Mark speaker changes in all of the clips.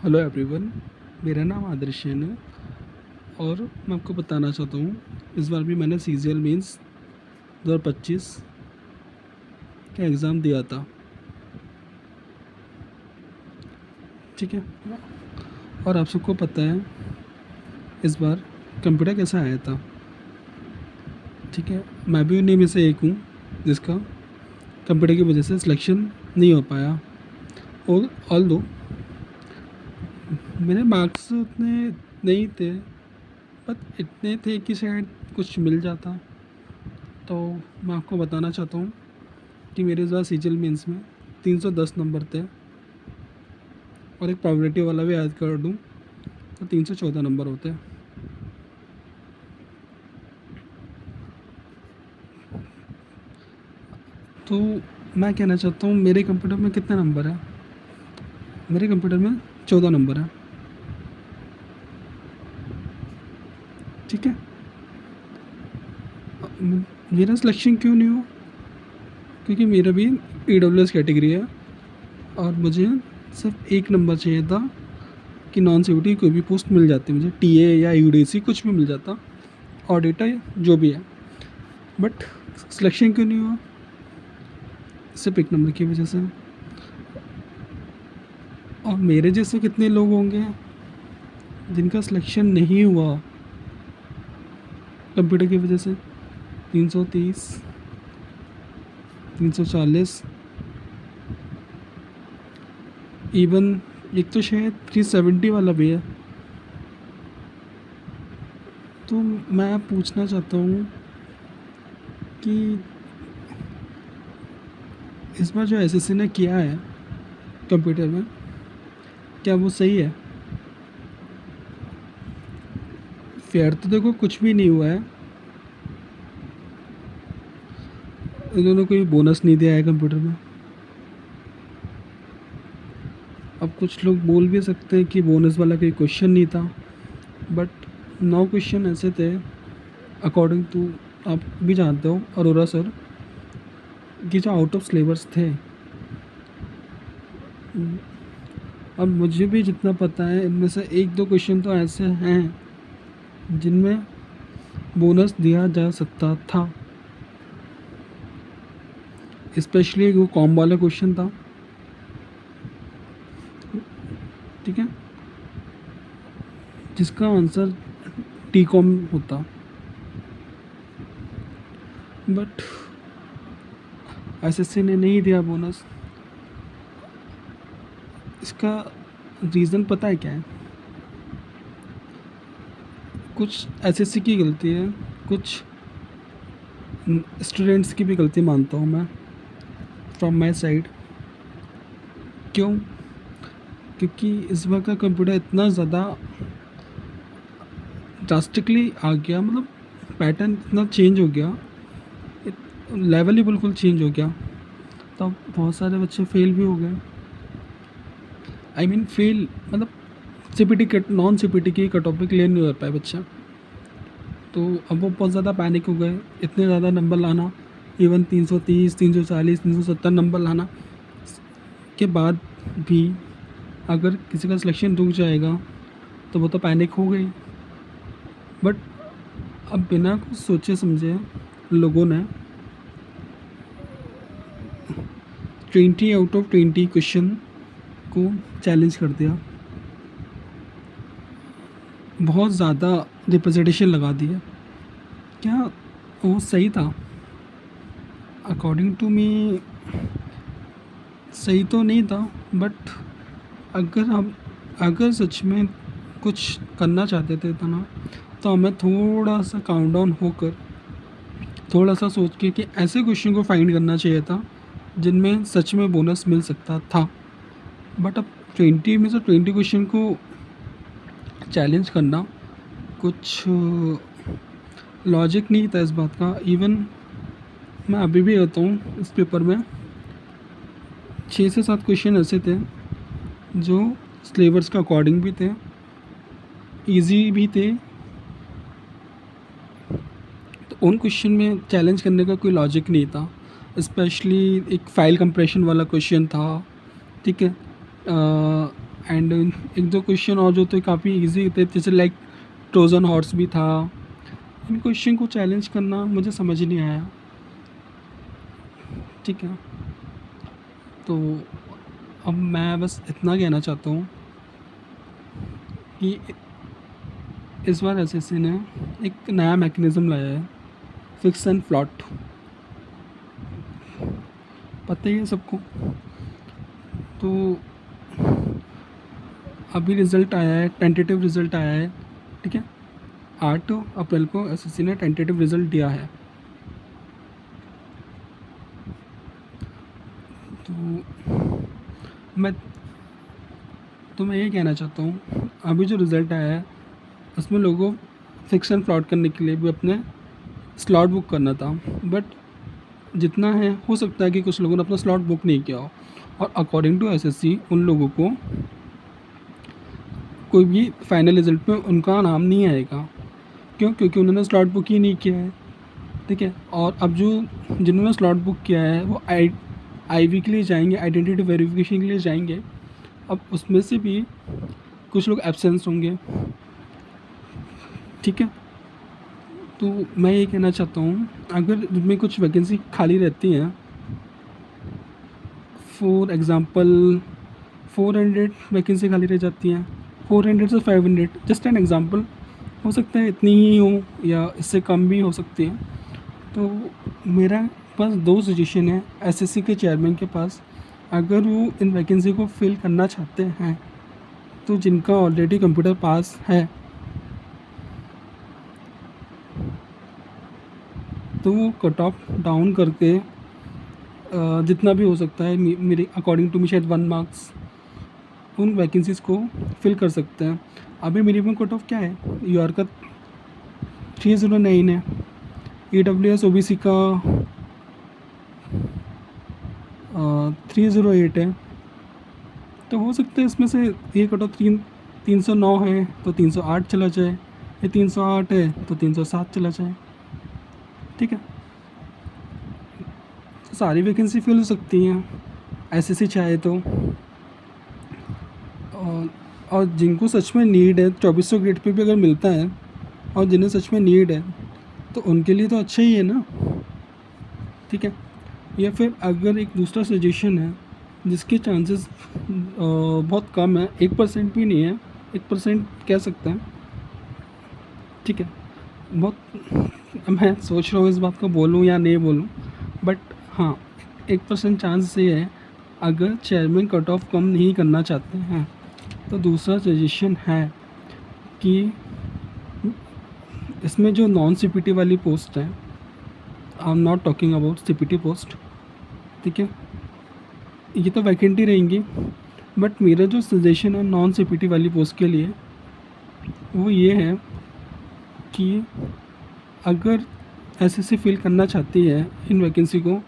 Speaker 1: Hello everyone. मेरा नाम आदर्शन है और मैं आपको बताना चाहता हूँ इस बार भी मैंने सीजीएल मीन्स 2025 का एग्ज़ाम दिया था। ठीक है। और आप सबको पता है इस बार कंप्यूटर कैसा आया था। ठीक है। मैं भी उन्हीं में से एक हूँ जिसका कंप्यूटर की वजह से सिलेक्शन नहीं हो पाया। और ऑल दो मेरे मार्क्स उतने नहीं थे, बट इतने थे कि शायद कुछ मिल जाता। तो मैं आपको बताना चाहता हूँ कि मेरे इस बार सीजीएल मीन्स में 310 नंबर थे और एक प्रोबेबिलिटी वाला भी ऐड कर दूँ तो 314 नंबर होते हैं। तो मैं कहना चाहता हूँ मेरे कंप्यूटर में कितने नंबर है। मेरे कंप्यूटर में 14 नंबर है। ठीक है। मेरा सिलेक्शन क्यों नहीं हुआ? क्योंकि मेरा भी EWS कैटेगरी है और मुझे सिर्फ एक नंबर चाहिए था कि नॉन सीयूटी कोई भी पोस्ट मिल जाती, मुझे टीए या यूडीसी कुछ भी मिल जाता, ऑडिटर जो भी है। बट सिलेक्शन क्यों नहीं हुआ? सिर्फ एक नंबर की वजह से। और मेरे जैसे कितने लोग होंगे जिनका सिलेक्शन नहीं हुआ कंप्यूटर की वजह से। 330, 340, इवन एक तो शायद 370 वाला भी है। तो मैं पूछना चाहता हूँ कि इस बार जो एसएससी ने किया है कंप्यूटर में, क्या वो सही है? फेयर तो देखो कुछ भी नहीं हुआ है। इन्होंने कोई बोनस नहीं दिया है कंप्यूटर में। अब कुछ लोग बोल भी सकते हैं कि बोनस वाला कोई क्वेश्चन नहीं था, बट 9 क्वेश्चन ऐसे थे अकॉर्डिंग टू, आप भी जानते हो अरोरा सर, कि जो आउट ऑफ सिलेबस थे। अब मुझे भी जितना पता है इनमें से एक दो क्वेश्चन तो ऐसे हैं जिनमें बोनस दिया जा सकता था। स्पेशली वो कॉम वाला क्वेश्चन था। ठीक है। जिसका आंसर टी कॉम होता, बट एसएससी ने नहीं दिया बोनस। इसका रीज़न पता है क्या है? कुछ एसएससी की गलती है, कुछ स्टूडेंट्स की भी गलती मानता हूँ मैं, फ्रॉम माई साइड। क्यों? क्योंकि इस बार का कंप्यूटर इतना ज़्यादा ड्रास्टिकली आ गया, मतलब पैटर्न इतना चेंज हो गया, लेवल ही बिल्कुल चेंज हो गया। तब बहुत सारे बच्चे फेल भी हो गए। आई मीन फेल मतलब सीपीटी कट, नॉन सीपीटी की कट ऑफ पे क्लियर नहीं हो पाए बच्चा। तो अब वो बहुत ज़्यादा पैनिक हो गए। इतने ज़्यादा नंबर लाना, इवन 330, 340, 370 नंबर लाना के बाद भी अगर किसी का सिलेक्शन रुक जाएगा तो वो तो पैनिक हो गई। बट अब बिना कुछ सोचे समझे लोगों ने 20 आउट ऑफ 20 क्वेश्चन को चैलेंज कर दिया। बहुत ज़्यादा रिप्रेजेंटेशन लगा दिया। क्या वो सही था? अकॉर्डिंग टू मी सही तो नहीं था, बट अगर सच में कुछ करना चाहते थे तो ना, तो हमें थोड़ा सा काउंट डाउन होकर, थोड़ा सा सोच के कि ऐसे क्वेश्चन को फाइंड करना चाहिए था जिनमें सच में बोनस मिल सकता था। बट अब 20 में से 20 क्वेश्चन को चैलेंज करना, कुछ लॉजिक नहीं था इस बात का। इवन मैं अभी भी कहता हूँ इस पेपर में 6 से 7 क्वेश्चन ऐसे थे जो सिलेबस के अकॉर्डिंग भी थे, इजी भी थे। तो उन क्वेश्चन में चैलेंज करने का कोई लॉजिक नहीं था। स्पेशली एक फाइल कंप्रेशन वाला क्वेश्चन था। ठीक है। एंड एक दो क्वेश्चन और जो थे काफ़ी इजी थे, जैसे लाइक ट्रोजन हॉर्स भी था। इन क्वेश्चन को चैलेंज करना मुझे समझ नहीं आया। ठीक है, तो अब मैं बस इतना कहना चाहता हूँ कि इस बार एसएससी ने एक नया मैकेनिज़्म लाया है, फिक्स एंड फ्लॉट। पता ही है सबको। तो अभी रिज़ल्ट आया है, टेंटेटिव रिज़ल्ट आया है। ठीक है, 8 अप्रैल को एसएससी ने टेंटेटिव रिज़ल्ट दिया है। तो मैं मैं ये कहना चाहता हूँ, अभी जो रिज़ल्ट आया है उसमें लोगों को फिक्स एंड फ्लॉट करने के लिए भी अपने स्लॉट बुक करना था, बट जितना है हो सकता है कि कुछ लोगों ने अपना स्लॉट बुक नहीं किया हो, और अकॉर्डिंग टू एसएससी उन लोगों को कोई भी फाइनल रिज़ल्ट में उनका नाम नहीं आएगा। क्यों? क्योंकि उन्होंने स्लॉट बुक ही नहीं किया है। ठीक है, और अब जो जिन्होंने स्लॉट बुक किया है वो आईवी के लिए जाएंगे, आइडेंटिटी वेरिफिकेशन के लिए जाएंगे। अब उसमें से भी कुछ लोग एब्सेंस होंगे। ठीक है, तो मैं ये कहना चाहता हूँ, अगर जिनमें कुछ वैकेंसी खाली रहती हैं, फॉर एग्ज़ाम्पल 400 वैकेंसी खाली रह जाती हैं, 400 से 500, जस्ट एन एग्ज़ाम्पल, हो सकता है इतनी ही हो या इससे कम भी हो सकती है। तो मेरा पास 2 सजेशन है एसएससी के चेयरमैन के पास। अगर वो इन वैकेंसी को फिल करना चाहते हैं, तो जिनका ऑलरेडी कंप्यूटर पास है तो वो कट ऑफ डाउन करके जितना भी हो सकता है, मेरे अकॉर्डिंग टू मी शायद 1 मार्क्स उन वैकेंसीज़ को फिल कर सकते हैं। अभी मिनिमम कट ऑफ क्या है? यूआर का 309 है, ईडब्ल्यूएस ओबीसी का 308 है। तो हो सकता है इसमें से ये कट ऑफ 309 है तो 308 चला जाए, ये 308 है तो 307 चला जाए। ठीक है, तो सारी वैकेंसी फिल हो सकती हैं एसएससी चाहे तो। और जिनको सच में नीड है, 2400 ग्रेड पे भी अगर मिलता है और जिन्हें सच में नीड है, तो उनके लिए तो अच्छा ही है ना। ठीक है, या फिर अगर एक दूसरा सजेशन है जिसके चांसेस बहुत कम है, 1% भी नहीं है, 1% कह सकते हैं। ठीक है, बहुत मैं सोच रहा हूँ इस बात को बोलूँ या नहीं बोलूँ, बट हाँ 1% चांस ये है। अगर चेयरमैन कट ऑफ कम नहीं करना चाहते हैं, तो दूसरा सजेशन है कि इसमें जो नॉन सीपीटी वाली पोस्ट है, I am not talking about CPT post. ठीक है, ये तो वैकेंट ही रहेंगी, बट मेरा जो सजेशन है नॉन सीपीटी वाली पोस्ट के लिए वो ये है कि अगर एसएससी फिल करना चाहती है इन वैकेंसी को,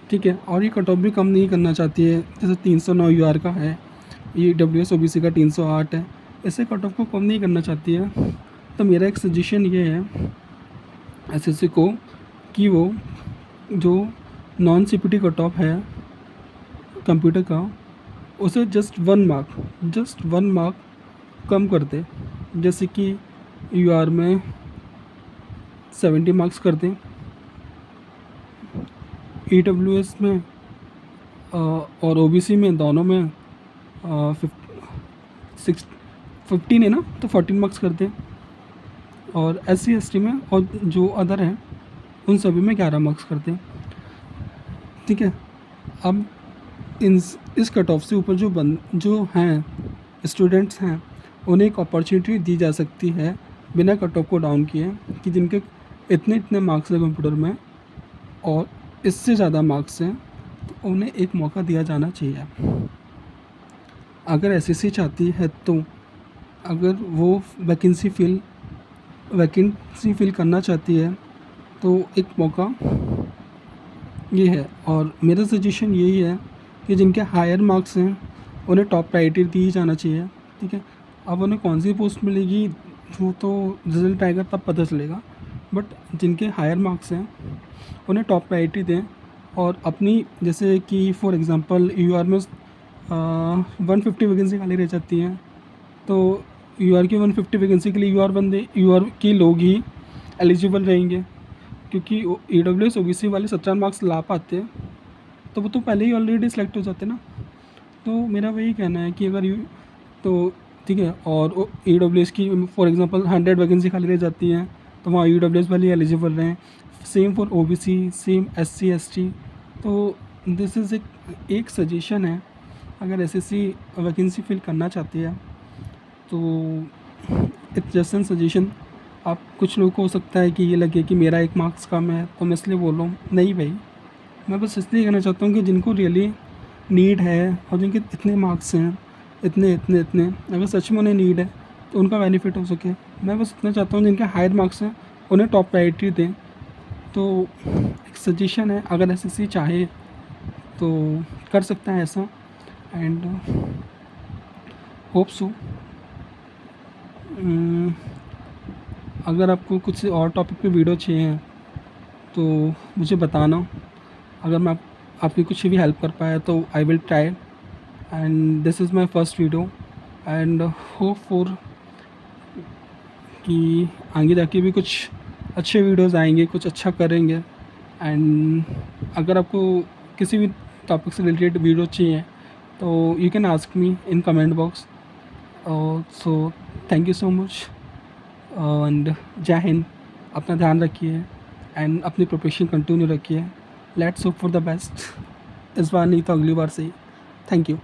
Speaker 1: ठीक है, और ये कट ऑफ भी कम नहीं करना चाहती है, जैसे 309 यूआर का है, ये डब्ल्यूएस ओबीसी का 308 है, ऐसे कट ऑफ को कम नहीं करना चाहती है, तो मेरा एक सजेशन ये है एसएससी को कि वो जो नॉन सीपीटी कट ऑफ है कंप्यूटर का, उसे जस्ट 1 मार्क कम कर दे। जैसे कि यूआर में 70 मार्क्स कर दें, ईडब्ल्यूएस में और ओबीसी में, दोनों में 15 है ना, तो 14 मार्क्स कर दें, और एससी एसटी में और जो अदर हैं उन सभी में 11 मार्क्स कर दें। ठीक है, अब इस कट ऑफ से ऊपर जो हैं स्टूडेंट्स हैं, उन्हें एक अपॉर्चुनिटी दी जा सकती है बिना कट ऑफ को डाउन किए, कि जिनके इतने मार्क्स हैं कंप्यूटर में और इससे ज़्यादा मार्क्स हैं, तो उन्हें एक मौका दिया जाना चाहिए। अगर एसएससी चाहती है तो अगर वो वैकेंसी फिल करना चाहती है तो एक मौका ये है। और मेरा सजेशन यही है कि जिनके हायर मार्क्स हैं उन्हें टॉप प्रायोरिटी दी जाना चाहिए। ठीक है, अब उन्हें कौन सी पोस्ट मिलेगी वो तो रिज़ल्ट आएगा तब पता चलेगा, बट जिनके हायर मार्क्स हैं उन्हें टॉप प्रायोरिटी दें। और अपनी, जैसे कि फॉर एग्ज़ाम्पल यूआर में 150 वैकेंसी खाली रह जाती हैं, तो यूआर की 150 वैकेंसी के लिए यूआर के लोग ही एलिजिबल रहेंगे, क्योंकि EWS OBC वाले 17 मार्क्स ला पाते हैं, तो वो तो पहले ही ऑलरेडी सेलेक्ट हो जाते ना। तो मेरा वही कहना है कि अगर तो ठीक है, और EWS की फॉर एग्जांपल 100 वैकेंसी खाली रह जाती हैं, तो वहाँ EWS वाले एलिजिबल रहें। Same for OBC, same SC ST। तो दिस इज़ एक सजेशन है, अगर SSC वैकेंसी फिल करना चाहती है तो इट्स जस्ट एन सजेशन। आप कुछ लोगों को हो सकता है कि ये लगे कि मेरा 1 मार्क्स कम है तो मैं इसलिए बोल रहा हूँ, नहीं भाई, मैं बस इसलिए कहना चाहता हूँ कि जिनको रियली नीड है और जिनके इतने मार्क्स हैं, इतने इतने इतने, अगर सच में उन्हें नीड है तो उनका बेनिफिट हो सके। मैं बस इतना चाहता हूँ जिनके हायर मार्क्स हैं उन्हें टॉप प्रायोरिटी दें। तो एक सजेशन है, अगर SSC चाहे तो कर सकता है ऐसा, एंड होप सो। अगर आपको कुछ और टॉपिक पे वीडियो चाहिए तो मुझे बताना, अगर मैं आपकी कुछ भी हेल्प कर पाया तो I will try. And this is my first video, and hope for कि आगे जाके भी कुछ अच्छे वीडियोस आएंगे, कुछ अच्छा करेंगे। एंड अगर आपको किसी भी टॉपिक से रिलेटेड वीडियो चाहिए तो you can ask me in comment box. So thank you so much, and जय हिंद। अपना ध्यान रखिए एंड अपनी प्रिपरेशन कंटिन्यू रखिए। Let's hope for the best, इस बार नहीं तो अगली बार से ही। Thank you.